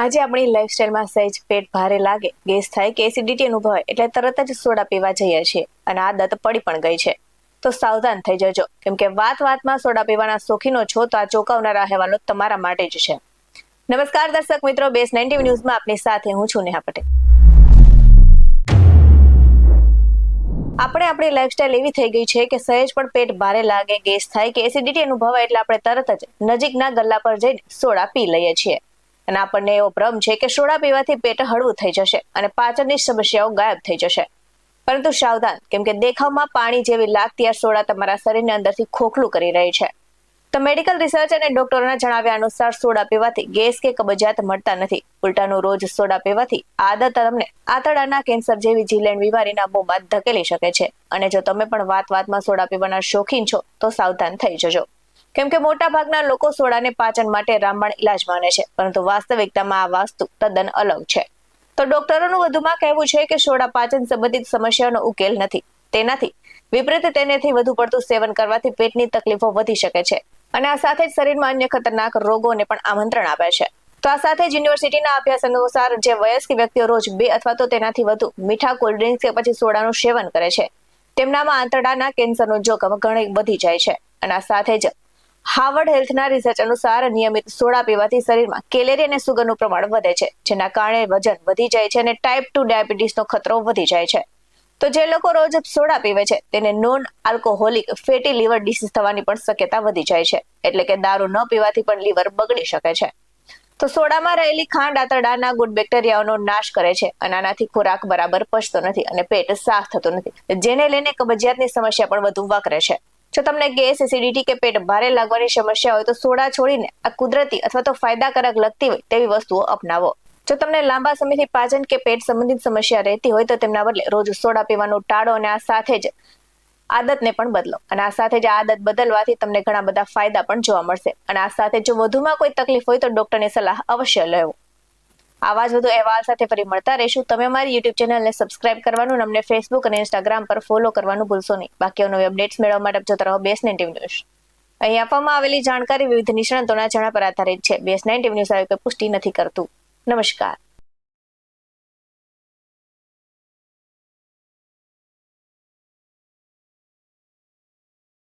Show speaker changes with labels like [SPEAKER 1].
[SPEAKER 1] આજે આપણી લાઈફસ્ટાઈલમાં સહેજ પેટ ભારે લાગે, ગેસ થાય કે એસિડિટી અનુભવાય એટલે તરત જ સોડા પીવા જઈએ છીએ અને આદત પડી પણ ગઈ છે. તો સાવધાન થઈ જજો, કેમ કે વાતમાં સોડા પીવાના શોખીનો છો તો આ ચોંકાવનારા અહેવાલો તમારા માટે જ છે. નમસ્કાર દર્શક મિત્રો, બેસ 90 ન્યૂઝમાં આપની સાથે હું છું નેહા પટેલ. આપણી લાઈફસ્ટાઈલ એવી થઈ ગઈ છે કે સહેજ પણ પેટ ભારે લાગે, ગેસ થાય કે એસિડિટી અનુભવાય એટલે આપણે તરત જ નજીકના ગલ્લા પર જઈને સોડા પી લઈએ છીએ. અને આપણને એવો ભ્રમ છે કે સોડા પીવાથી પેટ હળવું થઈ જશે અને પાચનની સમસ્યાઓ ગાયબ થઈ જશે. પરંતુ સાવધાન, કેમ કે દેખાવમાં પાણી જેવી લાગતી આ સોડા તમારા શરીરને અંદરથી ખોખલું કરી રહી છે. તો મેડિકલ રિસર્ચ અને ડોક્ટરોના જણાવ્યા અનુસાર સોડા પીવાથી ગેસ કે કબજિયાત મળતા નથી. ઉલટાનું રોજ સોડા પીવાથી આદત તમને આંતરડાના કેન્સર જેવી જીવલેણ બીમારીના મોંમાં ધકેલી શકે છે. અને જો તમે પણ વાતમાં સોડા પીવાના શોખીન છો તો સાવધાન થઈ જજો, કેમ કે મોટા ભાગના લોકો સોડાને પાચન માટે રામબાણ ઇલાજ માને છે, પરંતુ વાસ્તવિકતામાં આ વાસ્તુ તદ્દન અલગ છે. તો ડોક્ટરોનું વધુમાં કહેવું છે કે સોડા પાચન સંબંધિત સમસ્યાનો ઉકેલ નથી. તેનાથી વિપરીત તેનેથી વધુ પડતું સેવન કરવાથી પેટની તકલીફો વધી શકે છે અને આ સાથે જ શરીરમાં અન્ય ખતરનાક રોગોને પણ આમંત્રણ આપે છે. તો આ સાથે જ યુનિવર્સિટીના અભ્યાસ અનુસાર જે વયસ્ક વ્યક્તિઓ રોજ 2 અથવા તો તેનાથી વધુ મીઠા કોલ્ડ ડ્રિંક્સ કે પછી સોડાનું સેવન કરે છે, તેમનામાં આંતરડાના કેન્સરનું જોખમ ઘણી વધી જાય છે. અને આ સાથે જ હાર્વર્ડ હેલ્થના રિસર્ચ અનુસાર નિયમિત સોડા પીવાથી શરીરમાં કેલરી અને સુગરનું પ્રમાણ વધે છે, જેના કારણે વજન વધી જાય છે અને ટાઈપ 2 ડાયાબિટીસનો ખતરો વધી જાય છે. તો જે લોકો રોજ સોડા પીવે છે તેને non alcoholic fatty liver disease થવાની પણ શક્યતા વધી જાય છે. એટલે કે દારૂ ન પીવાથી પણ લીવર બગડી શકે છે. તો સોડામાં રહેલી ખાંડ આંતરડાના ગુડ બેક્ટેરિયાઓનો નાશ કરે છે અને આનાથી ખોરાક બરાબર પચતો નથી અને પેટ સાફ થતું નથી, જેને લઈને કબજિયાતની સમસ્યા પણ વધુ વકરે છે. જો તમને ગેસ, એસિડિટી કે પેટ ભારે લાગવાની સમસ્યા હોય તો સોડા છોડીને આ કુદરતી અથવા તો ફાયદાકારક લગતી હોય તેવી વસ્તુઓ અપનાવો. જો તમને લાંબા સમયથી પાચન કે પેટ સંબંધિત સમસ્યા રહેતી હોય તો તેમના બદલે રોજ સોડા પીવાનું ટાળો અને આ સાથે જ આદતને પણ બદલો. અને આ સાથે જ આદત બદલવાથી તમને ઘણા બધા ફાયદા પણ જોવા મળશે. અને આ સાથે જો વધુમાં કોઈ તકલીફ હોય તો ડોક્ટરની સલાહ અવશ્ય લેવો. આવા જ વધુ અહેવાલ સાથે ફરી મળતા રહીશું. તમે અમારી યુટ્યુબ ચેનલને સબસ્ક્રાઇબ કરવાનું, અમને ફેસબુક અને ઇન્સ્ટાગ્રામ પર ફોલો કરવાનું ભૂલશો નહીં. બાકી નવી અપડેટ્સ મેળવવા માટે જોતા રહો બેસ 90 ન્યૂઝ. અહીં આપવામાં આવેલી જાણકારી વિવિધ નિષ્ણાતોના જણાવ પર આધારિત છે. બેસ 90 ન્યૂઝ આવી કોઈ પુષ્ટિ નથી કરતું. નમસ્કાર.